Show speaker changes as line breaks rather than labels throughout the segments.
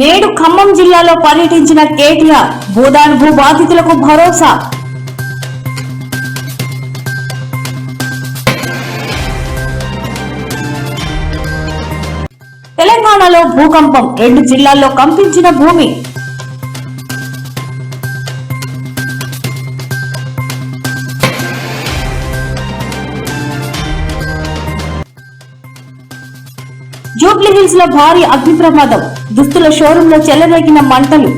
నేడు ఖమ్మం జిల్లాలో పర్యటించిన కేటీఆర్ భూదాన్ భూ బాధితులకు భరోసా. తెలంగాణలో భూకంపం 2 జిల్లాల్లో కంపించిన భూమి. జూబ్లీ హిల్స్ లో భారీ అగ్ని ప్రమాదం, దుస్తుల షోరూమ్ లో చెలరేగిన మంటలు.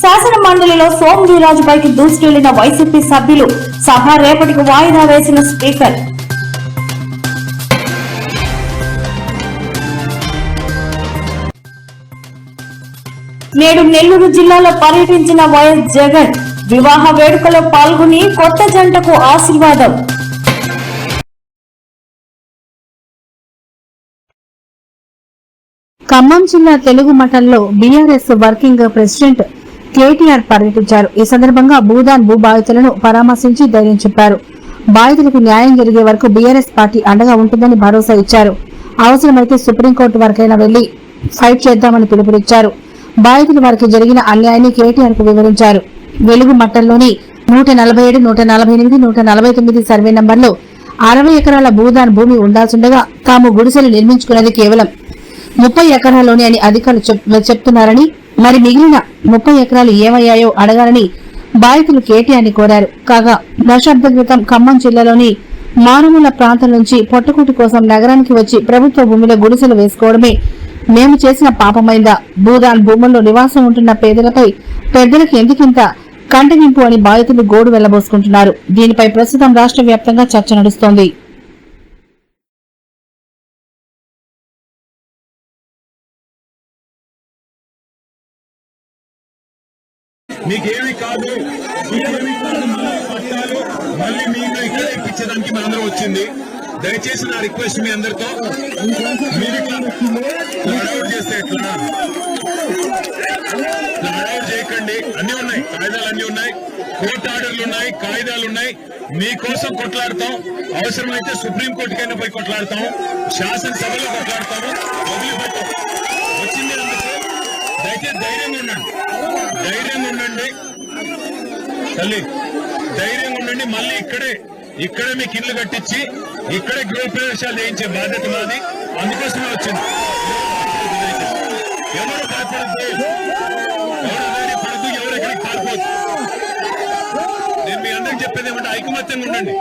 శాసన మండలిలో సోము వీర్రాజుపైకి దూసుకెళ్లిన వైసీపీ సభ్యులు, సభ రేపటికి వాయిదా వేసిన స్పీకర్. నేడు నెల్లూరు జిల్లాలో పర్యటించిన వైఎస్ జగన్ వివాహ వేడుకలో పాల్గొని కొత్త జంటకు ఆశీర్వాదం. ఖమ్మం జిల్లా తెలుగు మఠంలో బీఆర్ఎస్ వర్కింగ్ ప్రెసిడెంట్ కేటీఆర్ పర్యటించారు. ఈ సందర్భంగా భూదాన్ భూ బాధితులను పరామర్శించి ధైర్యం చెప్పారు. బాధితులకు న్యాయం జరిగే వరకు బీఆర్ఎస్ పార్టీ అండగా ఉంటుందని భరోసా ఇచ్చారు. అవసరమైతే సుప్రీంకోర్టు వరకైనా వెళ్లి ఫైట్ చేద్దామని పిలుపునిచ్చారు. బాధితులు వారికి జరిగిన అన్యాయాన్ని కేటీఆర్ కు వివరించారు. వెలుగు మట్టంలోని 147, 148, 149 సర్వే నంబర్లో 60 ఎకరాల భూదాన్ భూమి ఉండాల్సిండగా తాము గుడిసెలు నిర్మించుకున్నది కేవలం 30 ఎకరాల్లోనే అని అధికారులు చెప్తున్నారని, మరి మిగిలిన 30 ఎకరాలు ఏమయ్యాయో అడగాలని బాధితులు కేటీఆర్ ని కోరారు. కాగా దశాబ్ద క్రితం ఖమ్మం జిల్లాలోని మారుమూల ప్రాంతం నుంచి పొట్టకూటి కోసం నగరానికి వచ్చి ప్రభుత్వ భూమిలో గుడిసెలు వేసుకోవడమే మేము చేసిన పాపమైందా? భూదాన్ భూముల్లో నివాసం ఉంటున్న పేదలపై పెద్దలకు ఎందుకింత కంటగింపు అని బాధితులు గోడు వెళ్లబోసుకుంటున్నారు. దీనిపై ప్రస్తుతం రాష్ట్ర వ్యాప్తంగా చర్చ నడుస్తోంది.
మీకేమి కాదు మళ్ళీ మీకు ఇక్కడ ఇప్పించడానికి మనందరం వచ్చింది. దయచేసి నా రిక్వెస్ట్ మీ అందరితో, మీరు లడౌట్ చేస్తే ఎట్లా లడౌట్ చేయకండి. అన్ని ఉన్నాయి, కాయిదాలు అన్ని ఉన్నాయి, కోర్టు ఆర్డర్లు ఉన్నాయి, కాయిదాలు ఉన్నాయి. మీకోసం కొట్లాడతాం. అవసరమైతే సుప్రీంకోర్టుకైనా పోయి కొట్లాడతాం, శాసనసభలో కొట్లాడతాము. వదిలిపెట్టాం వచ్చింది అందుకు. దయచేసి ధైర్యంగా ఉండండి, ధైర్యంగా ఉండండి తల్లి, ధైర్యంగా ఉండండి. మళ్ళీ ఇక్కడే మీకు ఇల్లు కట్టించి ఇక్కడే గృహ ప్రవేశాలు చేయించే బాధ్యత మాది. అందుకోసమే వచ్చింది. ఎవరు భయపడద్దు, ఎవరెక్కడికి పారిపోద్దు. నేను మీ అందరికి చెప్పేది ఏమంటే ఐకమత్యంగా ఉండండి.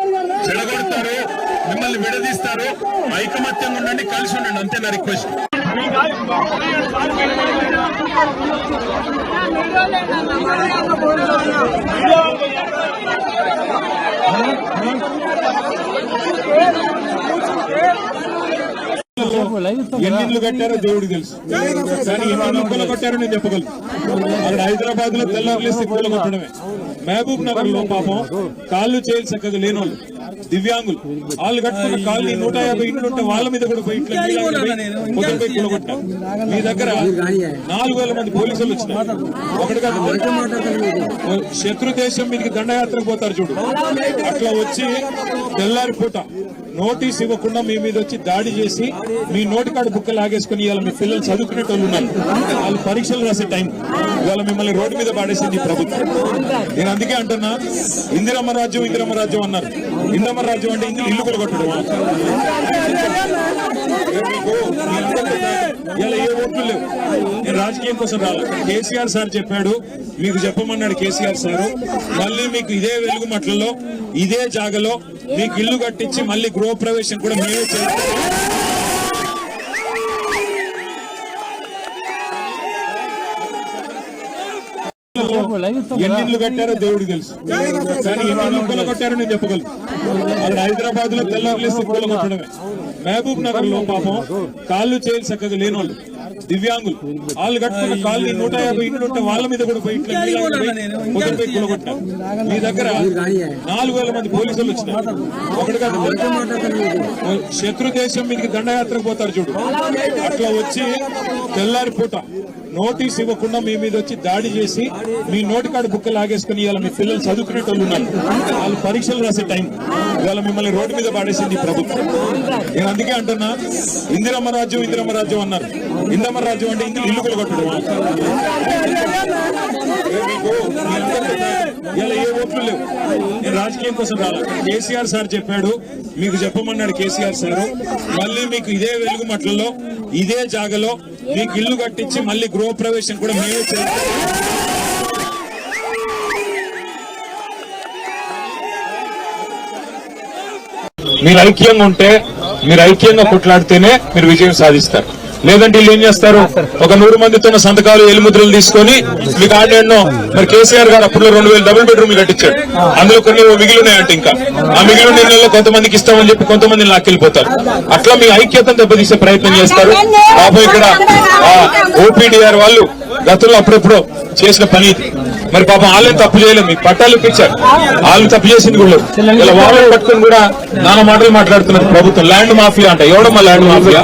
చెడగొడతారు, మిమ్మల్ని విడదీస్తారు. ఐకమత్యంగా ఉండండి, కలిసి ఉండండి, అంతే నా రిక్వెస్ట్. ఎన్ని ఇళ్ళు కట్టారో దేవుడికి తెలుసు, కానీ ఎన్ని ఇళ్ళు కొట్టారో నేను చెప్పగలను. అక్కడ హైదరాబాద్ లో తెల్లారులేసి కూల కొట్టడమే. మహబూబ్ నగర్ లో పాపం కాళ్ళు చేయాలి చక్కగా లేనోళ్ళు, దివ్యాంగులు, వాళ్ళు కట్టుకున్న కాళ్ళు 150 ఇంట్లో ఉంటే వాళ్ళ మీద కూడా పోయి ఇట్లా పోయి కూలగొట్టారు. మీ దగ్గర 4000 మంది పోలీసులు వచ్చినారు. ఒకటి కాదు, శత్రు దేశం మీదకి దండయాత్రకు పోతారు చూడు, అట్లా వచ్చి తెల్లారి పూట నోటీస్ ఇవ్వకుండా మీ మీద వచ్చి దాడి చేసి మీ నోటి కాడ బుక్క లాగేసుకుని ఇవాళ మీ పిల్లలు చదువుకునేటోళ్ళు ఉన్నారు. వాళ్ళు పరీక్షలు రాసే టైం ఇవాళ మిమ్మల్ని రోడ్డు మీద పాడేసింది ప్రభుత్వం. నేను అందుకే అంటున్నా, ఇందిరమ్మ రాజ్యం అన్నారు. ఇందిరమ్మ రాజ్యం అంటే ఇల్లు కూడా కొట్టడం. ఇలా ఏ ఓట్లు లేవు. నేను రాజకీయం కోసం రాలేదు. కేసీఆర్ సార్ చెప్పాడు, మీకు చెప్పమన్నాడు కేసీఆర్ సార్. మళ్ళీ మీకు ఇదే వెలుగు మట్లలో ఇదే జాగలో మీకు ఇల్లు కట్టించి మళ్ళీ గృహ ప్రవేశం కూడా మేమే చేస్తాం. ఎన్ని ఇళ్ళు కట్టారో దేవుడికి తెలుసు, కానీ ఎన్ని ఇళ్ళు కొట్టారో నేను చెప్పగలను. అక్కడ హైదరాబాద్ లో తెల్లారులేసి కూల కొట్టడమే. మహబూబ్ నగర్ లో పాపం కాళ్ళు చేయాలి చక్కగా లేనోళ్ళు, దివ్యాంగులు వాళ్ళు కట్టుకున్న కాలనీ 150 ఇండ్లు ఉంటే వాళ్ళ మీద కూడా పోయి ఇట్లా పోయి కూలగొట్టారు. మీ దగ్గర 4000 మంది పోలీసులు వచ్చినారు. ఒకటి కాదు, శత్రు దేశం మీదకి దండయాత్రకు పోతారు చూడు, అట్లా వచ్చి తెల్లారి పూట నోటీస్ ఇవ్వకుండా మీ మీద వచ్చి దాడి చేసి మీ నోటికాడు బుక్క లాగేసుకుని ఇవాళ మీ పిల్లలు చదువుకునేటోళ్ళు ఉన్నారు, వాళ్ళు పరీక్షలు రాసే టైం ఇవాళ మిమ్మల్ని రోడ్డు మీద పాడేసింది ఈ ప్రభుత్వం. నేను అందుకే అంటున్నా, ఇందిరమ్మ రాజ్యం అన్నారు. ఇందిరమ్మ రాజ్యం అంటే ఇల్లు కూడా కొట్టడం. ఇలా ఏ ఓట్లు లేవు. నేను రాజకీయం కోసం రాలా. కేసీఆర్ సార్ చెప్పాడు, మీకు చెప్పమన్నాడు కేసీఆర్ సార్. మళ్ళీ మీకు ఇదే వెలుగుమట్లలో ఇదే జాగలో మీకు ఇల్లు కట్టించి మళ్ళీ గృహప్రవేశం కూడా మేమే చేస్తాం. మీరు ఐక్యంగా ఉంటే, మీరు ఐక్యంగా కొట్లాడితేనే మీరు విజయం సాధిస్తారు. లేదంటే వీళ్ళు ఏం చేస్తారు, ఒక 100 మందితో సంతకాలు ఎలుముద్రలు తీసుకొని మీకు ఆడేనో. మరి కేసీఆర్ గారు అప్పుడు 2000 డబుల్ బెడ్రూమ్ కట్టించాడు, అందులో కొన్ని మిగిలినాయంటే ఇంకా ఆ మిగిలిన నీళ్ళలో కొంతమందికి ఇస్తామని చెప్పి కొంతమంది లాక్కెళ్ళిపోతారు. అట్లా మీ ఐక్యతను దెబ్బతీసే ప్రయత్నం చేస్తారు. పాపం ఇక్కడ ఓపీడీఆర్ వాళ్ళు గతంలో అప్పుడెప్పుడు చేసిన పని ఇది. మరి పాపం వాళ్ళేం తప్పు చేయలేదు, మీకు పట్టాలు ఇప్పించారు, వాళ్ళు తప్పు చేసింది కూడా. ఇలా వాళ్ళని పట్టుకుని కూడా నానా మాటలు మాట్లాడుతున్నారు ప్రభుత్వం. ల్యాండ్ మాఫియా అంట. ఎవడమ్మా ల్యాండ్ మాఫియా?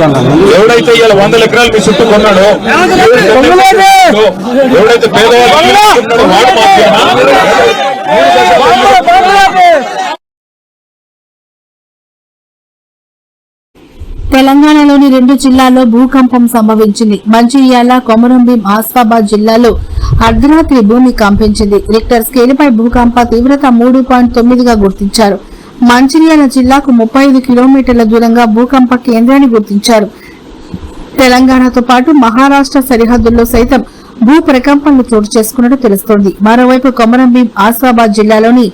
ఎవడైతే ఇలా 100 ఎకరాలు మీ చుట్టూ కొన్నాడో, ఎవడైతే పేదవాళ్ళు వాడు మాఫియా.
తెలంగాణలోని 2 జిల్లాల్లో భూకంపం సంభవించింది. మంచిర్యాల, కొమరంభీం, ఆసిఫాబాద్ జిల్లాలో అర్ధరాత్రి భూమి కంపించింది. రిక్టర్ స్కేలుపై భూకంప తీవ్రత 3.9గా గుర్తించారు. మంచిర్యాల జిల్లాకు 35 కిలోమీటర్ల దూరంగా భూకంప కేంద్రాన్ని గుర్తించారు. తెలంగాణతో పాటు మహారాష్ట్ర సరిహద్దుల్లో సైతం భూ ప్రకంపనలు చోటు చేసుకున్నట్టు తెలుస్తోంది. మరోవైపు కొమరంభీం, ఆసిఫాబాద్ జిల్లాలోని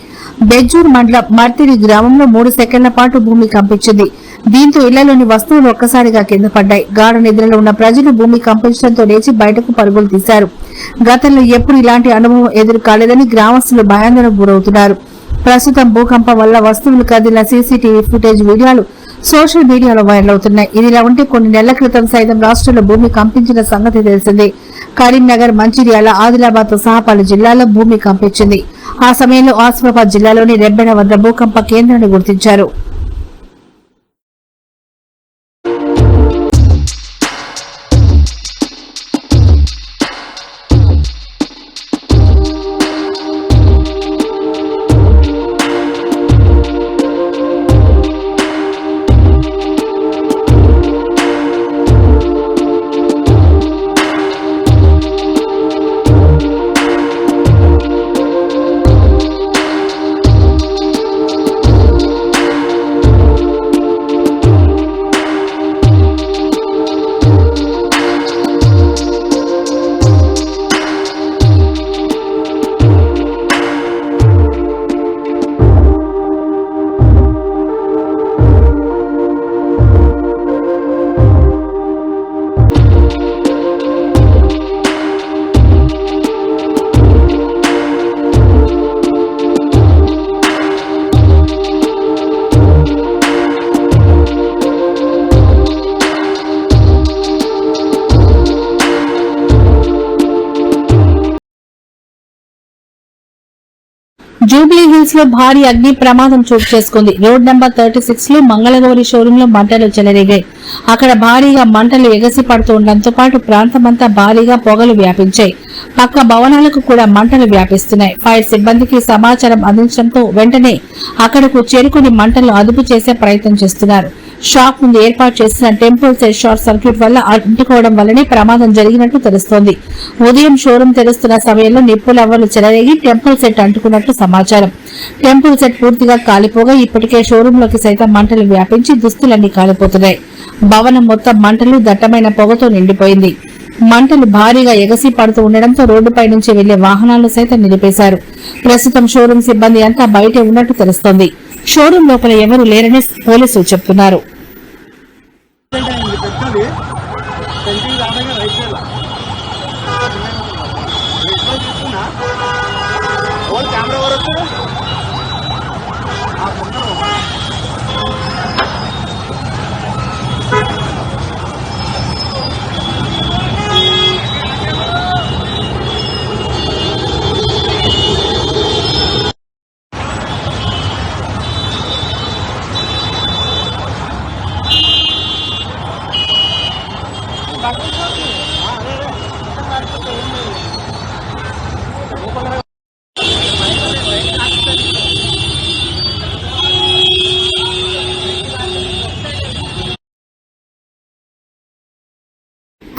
బెజ్జూర్ మండలం మర్తిడి గ్రామంలో 3 సెకండ్ల పాటు భూమి కంపించింది. దీంతో ఇళ్లలోని వస్తువులు ఒక్కసారిగా కింద పడ్డాయి. గాఢ నిద్రలో ఉన్న ప్రజలు భూమి కంపించడంతో లేచి బయటకు పరుగులు తీశారు. గతంలో ఎప్పుడు ఇలాంటి అనుభవం ఎదురు కాలేదని గ్రామస్తులు భయాందోళనకు గురవుతున్నారు. ప్రస్తుతం భూకంపం వల్ల వస్తువులు కదిలిన సీసీటీవీ ఫుటేజ్ వీడియోలు సోషల్ మీడియాలో వైరల్ అవుతున్నాయి. ఇదిలా ఉంటే కొన్ని నెలల క్రితం సైతం రాష్ట్రంలో భూమి కంపించిన సంగతి తెలిసిందే. కరీంనగర్, మంచిర్యాల, ఆదిలాబాద్ తో సహా పలు జిల్లాల్లో భూమి కంపించింది. ఆ సమయంలో ఆసిఫాబాద్ జిల్లాలోని రెబ్బెన వద్ద భూకంప కేంద్రాన్ని గుర్తించారు. జూబ్లీ హిల్స్ లో భారీ అగ్ని ప్రమాదం చోటు చేసుకుంది. రోడ్ నంబర్ 36 లో మంగళగౌరి షోరూం లో మంటలు చెలరేగాయి. అక్కడ భారీగా మంటలు ఎగసి పడుతూ ఉండడంతో పాటు ప్రాంతమంతా భారీగా పొగలు వ్యాపించాయి. పక్క భవనాలకు కూడా మంటలు వ్యాపిస్తున్నాయి. ఫైర్ సిబ్బందికి సమాచారం అందించడంతో వెంటనే అక్కడకు చేరుకుని మంటలను అదుపు చేసే ప్రయత్నం చేస్తున్నారు. షాప్ ముందు ఏర్పాటు చేసిన టెంపుల్ సెట్ షార్ట్ సర్క్యూట్ వల్ల అంటుకోవడం వల్లనే ప్రమాదం జరిగినట్టు తెలుస్తోంది. ఉదయం షోరూం తెరుస్తున్న సమయంలో నిప్పులవ్వలు చెలరేగి టెంపుల్ సెట్ అంటుకున్నట్లు సమాచారం. టెంపుల్ సెట్ పూర్తిగా కాలిపోగా ఇప్పటికే షోరూంలోకి సైతం మంటలు వ్యాపించి దుస్తులన్నీ కాలిపోతున్నాయి. భవనం మొత్తం మంటలు, దట్టమైన పొగతో నిండిపోయింది. మంటలు భారీగా ఎగసి పడుతూ ఉండడంతో రోడ్డుపై నుంచి వెళ్లే వాహనాలను సైతం నిలిపేశారు. ప్రస్తుతం షోరూం సిబ్బంది అంతా బయటే ఉన్నట్టు తెలుస్తోంది. షోరూం లోపల ఎవరూ లేరని పోలీసులు చెబుతున్నారు.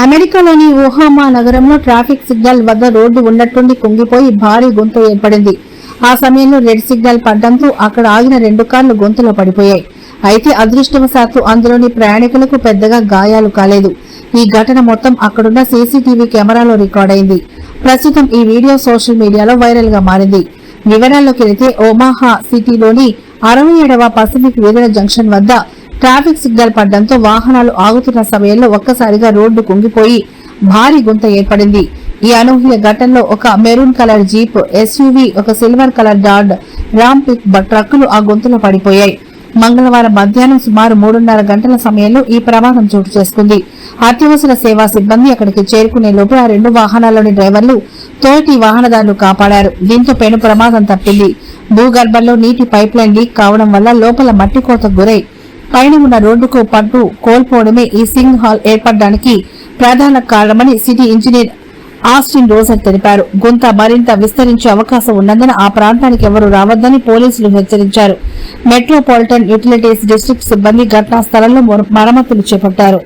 అమెరికాలోని ఓహామా నగరంలో ట్రాఫిక్ సిగ్నల్ వద్ద రోడ్డు ఉన్నట్టుండి కుంగిపోయి భారీ గుంత ఏర్పడింది. ఆ సమయంలో రెడ్ సిగ్నల్ పడ్డంతో అక్కడ ఆగిన 2 కార్లు గుంతలో పడిపోయాయి. అయితే అదృష్టవశాత్తు అందులోని ప్రయాణికులకు పెద్దగా గాయాలు కాలేదు. ఈ ఘటన మొత్తం అక్కడున్న సీసీటీవీ కెమెరాలో రికార్డైంది. ప్రస్తుతం ఈ వీడియో సోషల్ మీడియాలో వైరల్ గా మారింది. వివరాల్లోకి వెళితే ఓమాహా సిటీలోని 67వ పసిఫిక్ వీధుల జంక్షన్ వద్ద ట్రాఫిక్ సిగ్నల్ పడ్డంతో వాహనాలు ఆగుతున్న సమయంలో ఒక్కసారిగా రోడ్డు కుంగిపోయి భారీ గుంత ఏర్పడింది. ఈ అనూహ్య ఘటనలో ఒక మెరూన్ కలర్ జీప్, ఎస్యూవీ, ఒక silver colour Dodge Ram pick ట్రక్కులు ఆ గుంతలో పడిపోయాయి. మంగళవారం మధ్యాహ్నం సుమారు 3:30 గంటల సమయంలో ఈ ప్రమాదం చోటు చేసుకుంది. అత్యవసర సేవా సిబ్బంది అక్కడికి చేరుకునే లోపు ఆ 2 వాహనాల్లోని డ్రైవర్లు తోటి వాహనదారులు కాపాడారు. దీంతో పెను ప్రమాదం తప్పింది. భూగర్భంలో నీటి పైప్ లైన్ లీక్ కావడం వల్ల లోపల మట్టి కోతకు గురై పైన ఉన్న రోడ్డుకు పట్టు కోల్పోవడమే ఈ సింగ్ హాల్ ఏర్పడడానికి ప్రధాన కారణమని సిటీ ఇంజనీర్ ఆస్టిన్ రోజర్ తెలిపారు. గుంత మరింత విస్తరించే అవకాశం ఉన్నందున ఆ ప్రాంతానికి ఎవరూ రావద్దని పోలీసులు హెచ్చరించారు. మెట్రోపాలిటన్ యుటిలిటీస్ డిస్ట్రిక్ట్ సిబ్బంది ఘటనా స్థలంలో మరమ్మతులు చేపట్టారు.